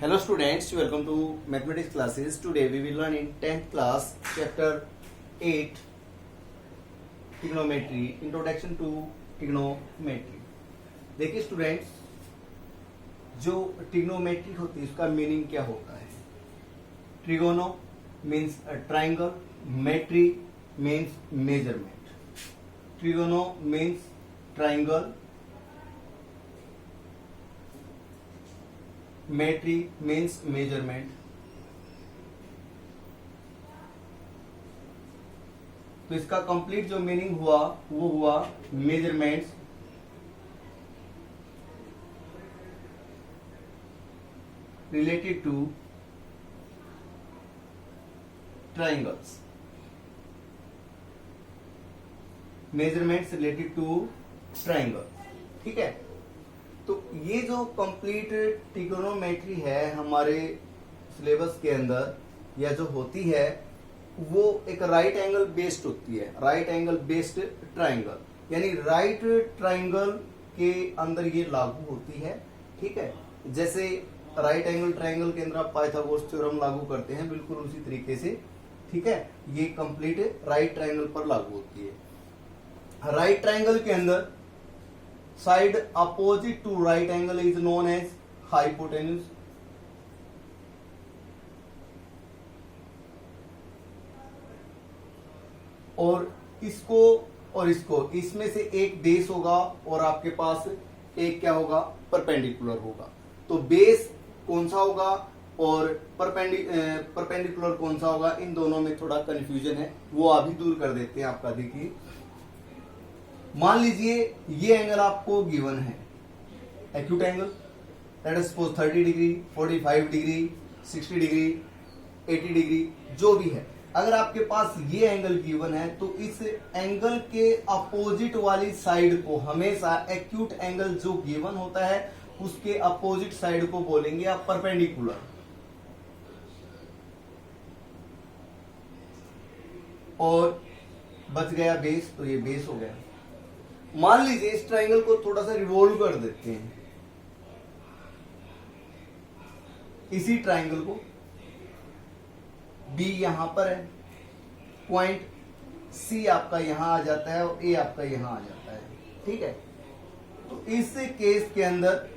Hello students, welcome to mathematics classes. Today we will learn in 10th class chapter 8 trigonometry, introduction to trigonometry. देखिए students, जो trigonometry होती है उसका meaning क्या होता है। Trigono means triangle, metry means measurement. Trigono means triangle, metry means measurement. तो इसका कंप्लीट जो मीनिंग हुआ वो हुआ measurements related to triangles. Measurements related to triangle, ठीक है। तो ये जो कंप्लीट ट्रिगोनोमेट्री है हमारे सिलेबस के अंदर या जो होती है वो एक राइट एंगल बेस्ड होती है, राइट एंगल बेस्ड ट्राइंगल, यानी राइट ट्राइंगल के अंदर ये लागू होती है, ठीक है। जैसे राइट एंगल ट्राइंगल के अंदर आप पाइथागोरस थ्योरम लागू करते हैं, बिल्कुल उसी तरीके से, ठीक है। ये कंप्लीट राइट ट्राइंगल पर लागू होती है। राइट ट्राइंगल के अंदर side opposite to right angle is known as hypotenuse. और इसको इसमें से एक बेस होगा और आपके पास एक क्या होगा, परपेंडिकुलर होगा। तो बेस कौन सा होगा और परपेंडिकुलर कौन सा होगा, इन दोनों में थोड़ा कंफ्यूजन है, वो अभी दूर कर देते हैं आपका। देखिए मान लीजिए ये एंगल आपको गिवन है, acute angle, let us suppose 30 degree, 45 degree, 60 degree, 80 degree, जो भी है। अगर आपके पास ये एंगल गिवन है तो इस एंगल के अपोजिट वाली साइड को हमेशा, एक्यूट एंगल जो गिवन होता है उसके अपोजिट साइड को बोलेंगे आप परपेंडिकुलर। और बच गया बेस, तो ये बेस हो गया। मान लीजिए इस ट्राइंगल को थोड़ा सा रिवॉल्व कर देते हैं, इसी ट्राइंगल को, बी यहां पर है, पॉइंट सी आपका यहां आ जाता है और ए आपका यहां आ जाता है, ठीक है। तो इस केस के अंदर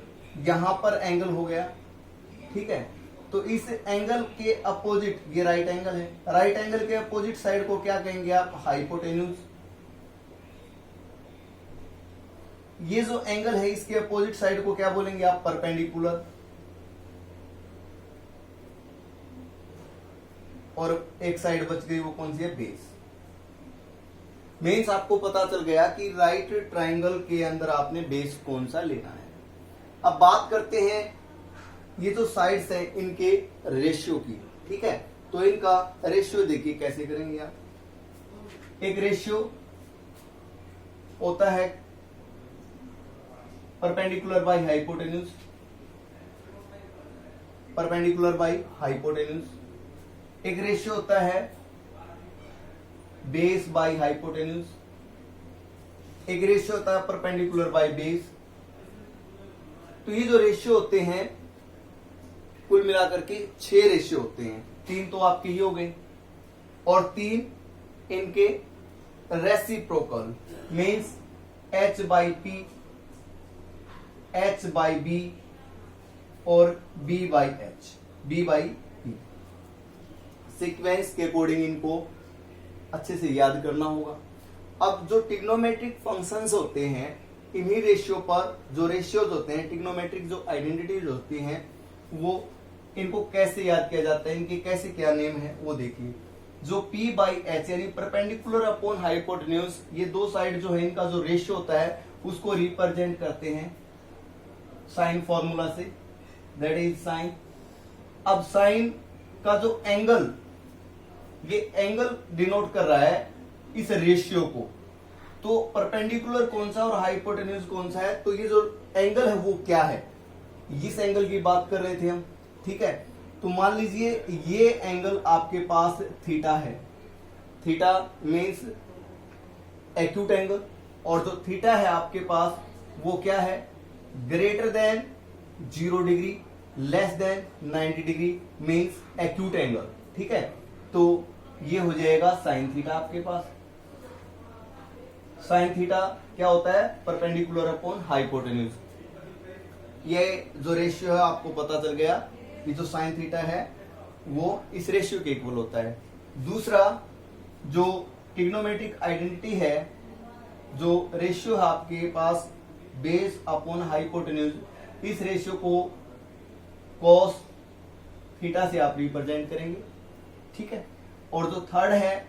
यहां पर एंगल हो गया, ठीक है। तो इस एंगल के अपोजिट, ये राइट एंगल है, राइट एंगल के अपोजिट साइड को क्या कहेंगे आप, हाइपोटेन्यूज। ये जो एंगल है इसके अपोजिट साइड को क्या बोलेंगे आप, परपेंडिकुलर। और एक साइड बच गई, वो कौन सी है, बेस। मीन्स आपको पता चल गया कि राइट ट्राइंगल के अंदर आपने बेस कौन सा लेना है। अब बात करते हैं ये जो साइड्स है इनके रेशियो की, ठीक है। तो इनका रेशियो देखिए कैसे करेंगे आप। एक रेशियो होता है perpendicular by hypotenuse, perpendicular by hypotenuse. एक रेशियो होता है बेस बाय हाइपोटेन्यूज। एक रेशियो होता है परपेंडिकुलर बाय बेस। तो ये जो रेशियो होते हैं कुल मिलाकर के 6 रेशियो होते हैं। 3 तो आपके ही हो गए और 3 इनके reciprocal, means H by P, H by B और B by H, B by P। Sequence के अकॉर्डिंग इनको अच्छे से याद करना होगा। अब जो ट्रिग्नोमेट्रिक फंक्शंस होते हैं इन्हीं रेशियो पर, जो रेशियोज होते हैं, ट्रिग्नोमेट्रिक जो आइडेंटिटीज होती हैं, वो इनको कैसे याद किया जाता है, इनके कैसे क्या नेम है वो देखिए। जो P बाई H यानी परपेंडिकुलर अपॉन हाइपोटेन्यूज, ये दो साइड जो है इनका जो रेशियो होता है उसको रिप्रेजेंट करते हैं साइन फॉर्मूला से, दैट इज साइन। अब साइन का जो एंगल, ये एंगल डिनोट कर रहा है इस रेशियो को। तो परपेंडिकुलर कौन सा और हाइपोटेन्यूज कौन सा है, तो ये जो एंगल है वो क्या है, इस एंगल की बात कर रहे थे हम, ठीक है। तो मान लीजिए ये एंगल आपके पास थीटा है, थीटा मीन्स एक्यूट एंगल, और जो थीटा है आपके पास वो क्या है, greater than 0 degree, less than 90 degree means acute angle, ठीक है। तो ये हो जाएगा साइन थीटा आपके पास। साइन थीटा क्या होता है? Perpendicular upon hypotenuse. ये जो रेशियो है आपको पता चल गया कि जो साइन थीटा है वो इस रेशियो के इक्वल होता है। दूसरा जो ट्रिग्नोमेट्रिक आइडेंटिटी है, जो रेशियो है आपके पास बेस अपॉन हाइपोटेन्यूज, इस रेशियो को कॉस थीटा से आप रिप्रेजेंट करेंगे, ठीक है। और जो थर्ड है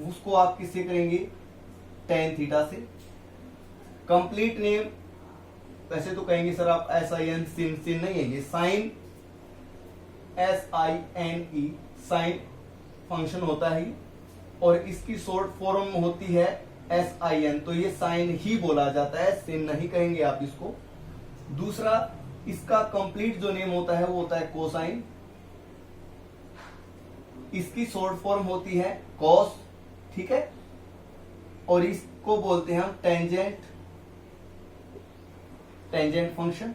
उसको आप किससे करेंगे? टेन थीटा से। कंप्लीट नेम वैसे तो कहेंगे सर आप SIN, सिन नहीं है, ये साइन SINE साइन फंक्शन होता है और इसकी शॉर्ट फॉर्म होती है SIN, तो ये साइन ही बोला जाता है, सिन नहीं कहेंगे आप इसको। दूसरा इसका कंप्लीट जो नेम होता है वो होता है कोसाइन, इसकी शॉर्ट फॉर्म होती है कॉस, ठीक है। और इसको बोलते हैं हम टेंजेंट फंक्शन,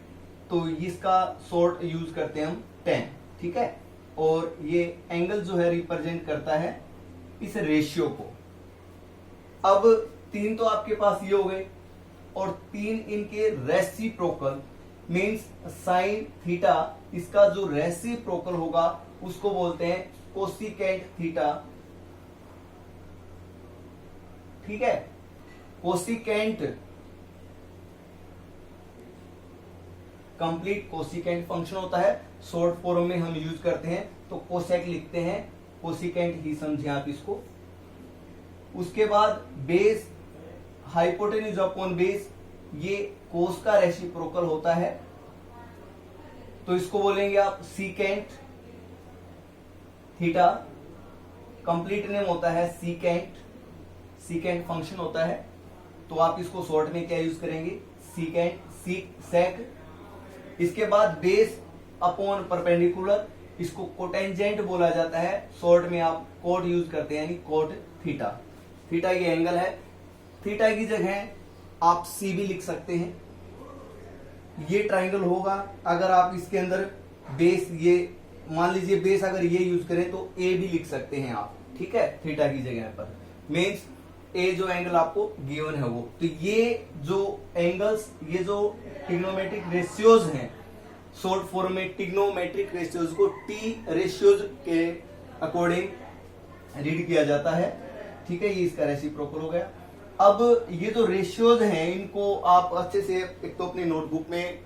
तो इसका शॉर्ट यूज करते हैं हम टेन, ठीक है। और ये एंगल जो है रिप्रेजेंट करता है इस रेशियो को। अब तीन तो आपके पास ये हो गए और तीन इनके रेसिप्रोकल मींस साइन थीटा, इसका जो रेसिप्रोकल होगा उसको बोलते हैं कोसिकेंट थीटा, ठीक है। कोसिकेंट कंप्लीट कोसिकेंट फंक्शन होता है, शॉर्ट फॉर्म में हम यूज करते हैं तो कोसेक लिखते हैं, कोसिकेंट ही समझे आप इसको। उसके बाद बेस हाइपोटेन्यूज अपॉन बेस, ये कोस का रेसिप्रोकल होता है तो इसको बोलेंगे आप सीकेंट थीटा। कंप्लीट नेम होता है सीकेंट फंक्शन होता है, तो आप इसको शॉर्ट में क्या यूज करेंगे? सेक। इसके बाद बेस अपॉन परपेंडिकुलर, इसको कोटेंजेंट बोला जाता है, शॉर्ट में आप कोट यूज करते हैं यानी कोट थीटा। थीटा ये एंगल है, थीटा की जगह आप सी भी लिख सकते हैं। ये ट्राइंगल होगा, अगर आप इसके अंदर बेस, ये मान लीजिए बेस अगर ये यूज करें तो ए भी लिख सकते हैं आप, ठीक है, थीटा की जगह पर। मीन्स ए जो एंगल आपको गिवन है वो, तो ये जो एंगल्स, ये जो ट्रिग्नोमेट्रिक रेशियोज हैं, शॉर्ट फॉर्म में ट्रिग्नोमेट्रिक रेशियोज को टी रेशियोज के अकॉर्डिंग रीड किया जाता है, ठीक है। ये इसका रेसिप्रोकल हो गया। अब ये जो रेशियोज हैं इनको आप अच्छे से एक तो अपनी नोटबुक में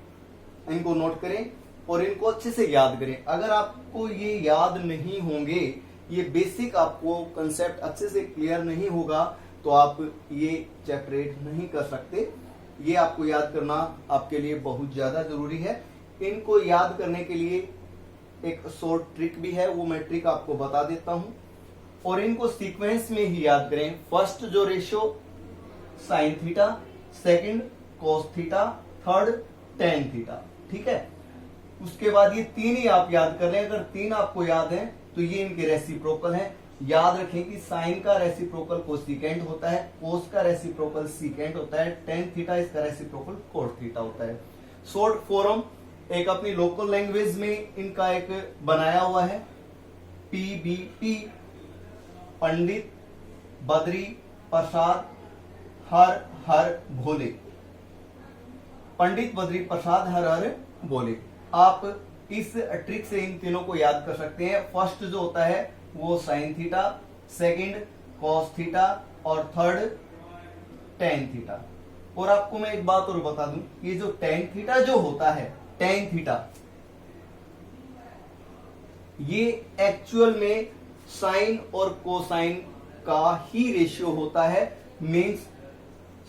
इनको नोट करें और इनको अच्छे से याद करें। अगर आपको ये याद नहीं होंगे, ये बेसिक आपको कंसेप्ट अच्छे से क्लियर नहीं होगा तो आप ये चैप्टर नहीं कर सकते। ये आपको याद करना आपके लिए बहुत ज्यादा जरूरी है। इनको याद करने के लिए एक शॉर्ट ट्रिक भी है, वो मैं ट्रिक आपको बता देता हूं और इनको सीक्वेंस में ही याद करें। फर्स्ट जो ratio sine theta, second cos theta, third tan theta, ठीक है। उसके बाद ये तीन ही आप याद कर रहे हैं। अगर तीन आपको याद है तो ये इनके रेसिप्रोकल हैं। याद रखें कि साइन का रेसिप्रोकल कोसिकेंट होता है, कोस का रेसिप्रोकल सीकेंट होता है, टेन थीटा इसका रेसिप्रोकल कोट थीटा होता है। शॉर्ट फॉर्म एक अपनी लोकल लैंग्वेज में इनका एक बनाया हुआ है, PBP, पंडित बद्री प्रसाद हर हर भोले। पंडित बद्री प्रसाद हर हर भोले। आप इस ट्रिक से इन तीनों को याद कर सकते हैं। फर्स्ट जो होता है वो sine theta, second cos theta और थर्ड टेन थीटा। और आपको मैं एक बात और बता दूं, ये जो टेन थीटा जो होता है, टेन थीटा, ये एक्चुअल में साइन और कोसाइन का ही रेशियो होता है। Means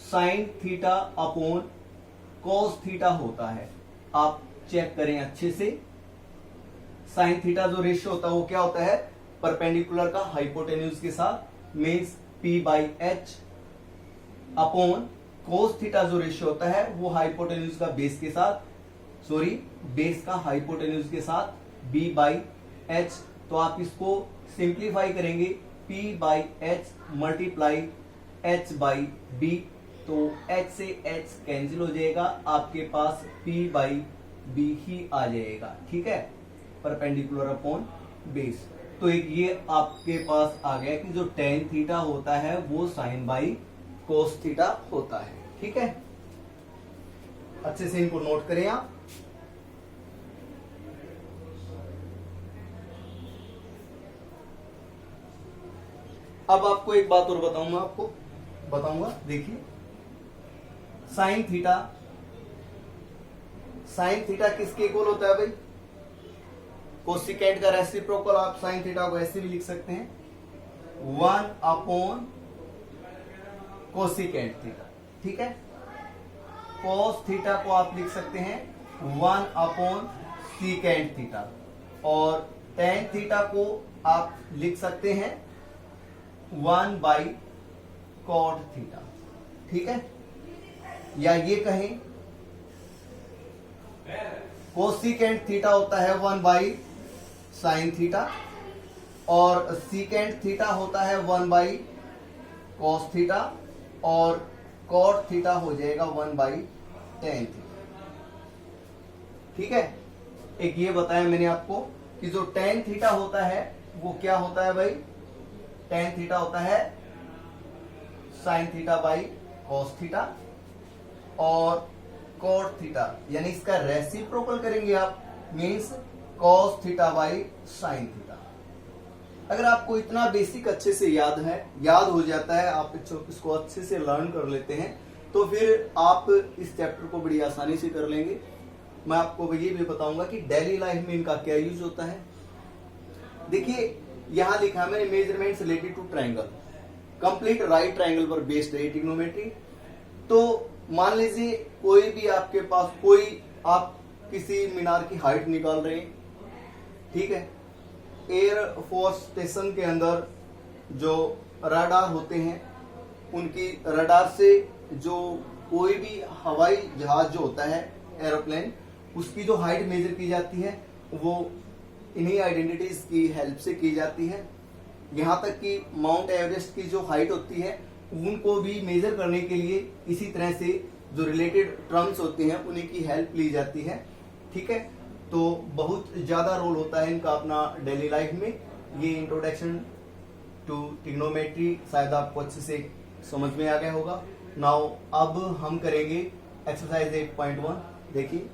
sine theta upon cos theta होता है। आप चेक करें अच्छे से, साइन थीटा जो रेशियो होता है वो क्या होता है? परपेंडिकुलर का हाइपोटेन्यूज के साथ, means P/H upon cos theta जो रेशियो होता है वो हाइपोटेन्यूज का बेस के साथ, सॉरी बेस का हाइपोटेन्यूज के साथ B/H। तो आप इसको सिंप्लीफाई करेंगे, P/H मल्टीप्लाई H/B, तो H से H कैंसिल हो जाएगा, आपके पास P/H बी ही आ जाएगा, ठीक है, परपेंडिकुलर अपॉन बेस। तो एक ये आपके पास आ गया कि जो टेन थीटा होता है वो साइन बाई कोस थीटा होता है, ठीक है। अच्छे से इनको नोट करें आप। अब आपको एक बात और बताऊंगा, देखिए साइन थीटा किसके इक्वल होता है भाई? कोसिकेंट का रेसिप्रोकल आप साइन थीटा को ऐसे भी लिख सकते हैं, 1 अपॉन कोसिकेंट थीटा, ठीक है। कोस थीटा को आप लिख सकते हैं 1 अपॉन सीकेंट थीटा, और टेन थीटा को आप लिख सकते हैं 1 बाई कॉट थीटा, ठीक है। या ये कहें कोसिकेंट थीटा होता है 1 बाई साइन थीटा, और सीकेंट थीटा होता है 1 बाई कॉस थीटा, और कॉट थीटा हो जाएगा 1 बाई टेन थीटा, ठीक है। एक ये बताया मैंने आपको कि जो टेन थीटा होता है वो क्या होता है भाई? टेन थीटा होता है sine theta by cos theta, और कॉट थीटा यानी इसका रेसिप्रोकल करेंगे आप, means cos theta by sine theta. अगर आपको इतना बेसिक अच्छे से याद हो जाता है, आप इसको अच्छे से लर्न कर लेते हैं, तो फिर आप इस चैप्टर को बड़ी आसानी से कर लेंगे। मैं आपको ये भी बताऊंगा कि डेली लाइफ में इनका क्या यूज होता है। देखिए यहां लिखा है मैंने, measurements related to triangle, complete right triangle पर बेस्ड है ट्रिग्नोमेट्री। तो मान लीजिए कोई भी आपके पास आप किसी मीनार की हाइट निकाल रहे हैं, ठीक है। एयरफोर्स स्टेशन के अंदर जो रडार होते हैं, उनकी रडार से जो कोई भी हवाई जहाज जो होता है, एरोप्लेन, उसकी जो हाइट मेजर की जाती है वो इन्हीं आइडेंटिटीज की हेल्प से की जाती है। यहाँ तक कि माउंट एवरेस्ट की जो हाइट होती है उनको भी मेजर करने के लिए इसी तरह से जो रिलेटेड टर्म्स होती हैं उन्हीं की हेल्प ली जाती है, ठीक है। तो बहुत ज्यादा रोल होता है इनका अपना डेली लाइफ में। ये इंट्रोडक्शन टू ट्रिग्नोमेट्री शायद आपको अच्छे से समझ में आ गया होगा। नाउ अब हम करेंगे एक्सरसाइज 8.1। देखिए